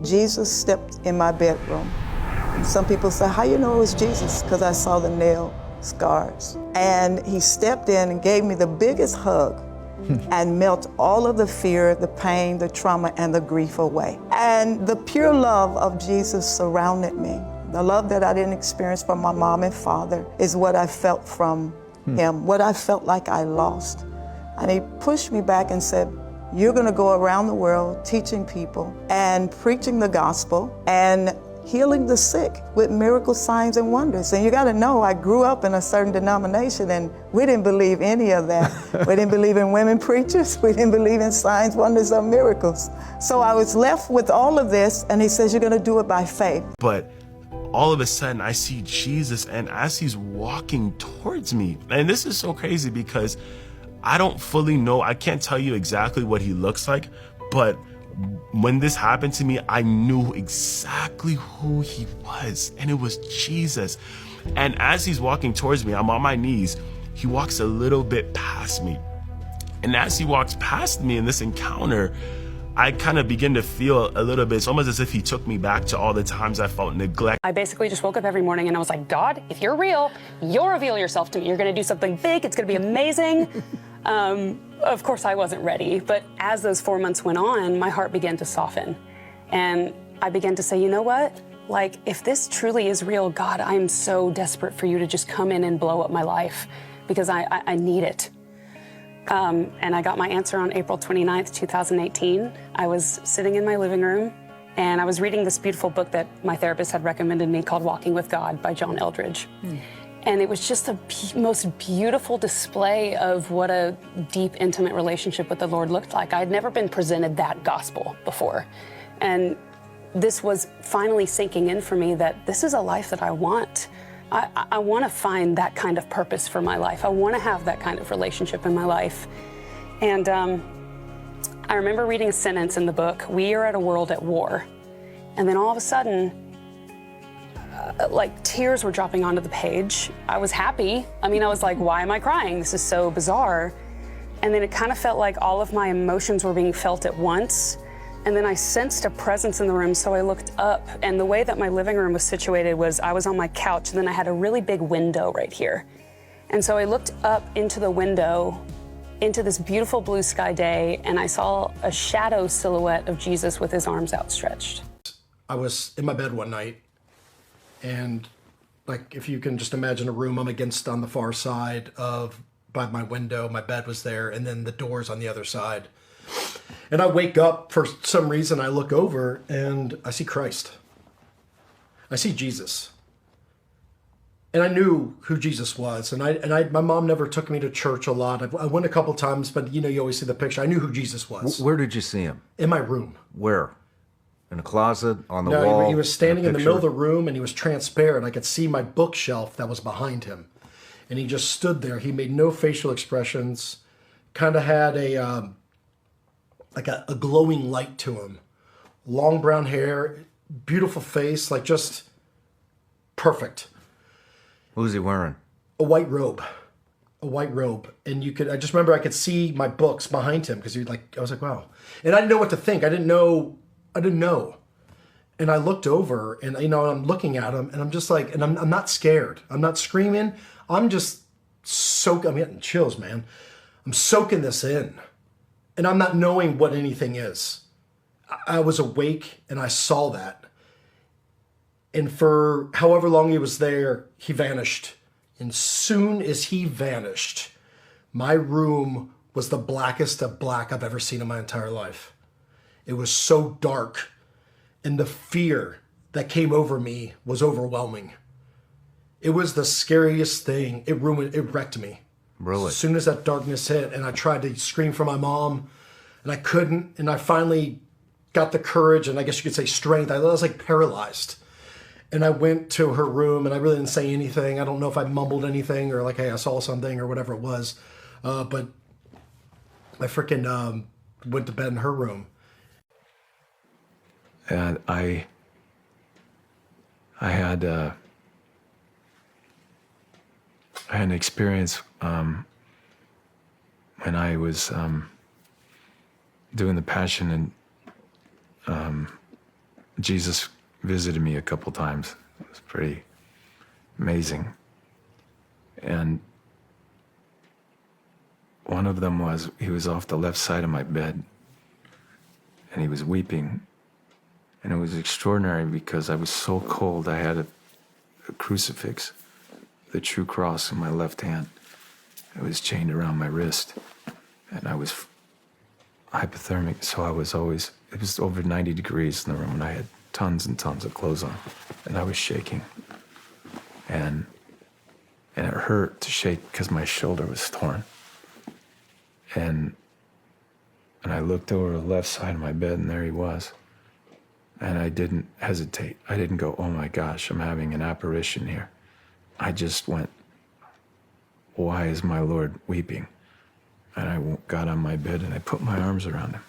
Jesus stepped in my bedroom. And some people say, how you know it was Jesus? Because I saw the nail scars. And he stepped in and gave me the biggest hug and melt all of the fear, the pain, the trauma, and the grief away. And the pure love of Jesus surrounded me. The love that I didn't experience from my mom and father is what I felt from him, what I felt like I lost. And he pushed me back and said, you're gonna go around the world teaching people and preaching the gospel and healing the sick with miracle signs and wonders. And you gotta know, I grew up in a certain denomination and we didn't believe any of that. We didn't believe in women preachers. We didn't believe in signs, wonders, or miracles. So I was left with all of this, and he says, you're gonna do it by faith. But all of a sudden I see Jesus, and as he's walking towards me, and this is so crazy because I don't fully know, I can't tell you exactly what he looks like, but when this happened to me, I knew exactly who he was, and it was Jesus. And as he's walking towards me, I'm on my knees. He walks a little bit past me. And as he walks past me in this encounter, I kind of begin to feel a little bit, it's almost as if he took me back to all the times I felt neglect. I basically just woke up every morning and I was like, God, if you're real, you'll reveal yourself to me. You're going to do something big. It's going to be amazing. Of course, I wasn't ready. But as those 4 months went on, my heart began to soften. And I began to say, you know what? Like, if this truly is real, God, I'm so desperate for you to just come in and blow up my life because I need it. And I got my answer on April 29th, 2018. I was sitting in my living room and I was reading this beautiful book that my therapist had recommended me called Walking with God by John Eldredge. And it was just the most beautiful display of what a deep, intimate relationship with the Lord looked like. I had never been presented that gospel before. And this was finally sinking in for me that this is a life that I want. I want to find that kind of purpose for my life. I want to have that kind of relationship in my life. And I remember reading a sentence in the book, we are at a world at war. And then all of a sudden, like tears were dropping onto the page. I was happy. I mean, I was like, why am I crying? This is so bizarre. And then it kind of felt like all of my emotions were being felt at once. And then I sensed a presence in the room, so I looked up, and the way that my living room was situated was I was on my couch, and then I had a really big window right here. And so I looked up into the window, into this beautiful blue sky day, and I saw a shadow silhouette of Jesus with his arms outstretched. I was in my bed one night, and like, if you can just imagine a room I'm against on the far side of, by my window, my bed was there, and then the doors on the other side. And I wake up, for some reason, I look over and I see Christ. I see Jesus. And I knew who Jesus was. And my mom never took me to church a lot. I went a couple times, but you know, you always see the picture. I knew who Jesus was. Where did you see him? In my room. Where? In a closet? On the No, wall? he was standing in the middle of the room, and he was transparent. I could see my bookshelf that was behind him. And he just stood there. He made no facial expressions. Kind of had a glowing light to him. Long brown hair, beautiful face, like just perfect. What was he wearing? A white robe. And I just remember I could see my books behind him because I was like, wow. And I didn't know what to think. I didn't know. And I looked over and, you know, I'm looking at him and I'm just like, and I'm not scared. I'm not screaming. I'm just I'm getting chills, man. I'm soaking this in. And I'm not knowing what anything is. I was awake and I saw that. And for however long he was there, he vanished. And soon as he vanished, my room was the blackest of black I've ever seen in my entire life. It was so dark. And the fear that came over me was overwhelming. It was the scariest thing. It wrecked me. Really? As soon as that darkness hit, and I tried to scream for my mom, and I couldn't, and I finally got the courage, and I guess you could say strength. I was like paralyzed. And I went to her room, and I really didn't say anything. I don't know if I mumbled anything, or like, hey, I saw something, or whatever it was. But I freaking went to bed in her room. And I had an experience when I was doing the Passion, and Jesus visited me a couple times. It was pretty amazing. And one of them was, he was off the left side of my bed, and he was weeping. And it was extraordinary because I was so cold. I had a crucifix, the true cross in my left hand. It was chained around my wrist, and I was hypothermic, so I was always, it was over 90 degrees in the room, and I had tons and tons of clothes on, and I was shaking. And it hurt to shake because my shoulder was torn. And I looked over the left side of my bed, and there he was. And I didn't hesitate. I didn't go, oh my gosh, I'm having an apparition here. I just went, why is my Lord weeping? And I got on my bed and I put my arms around him.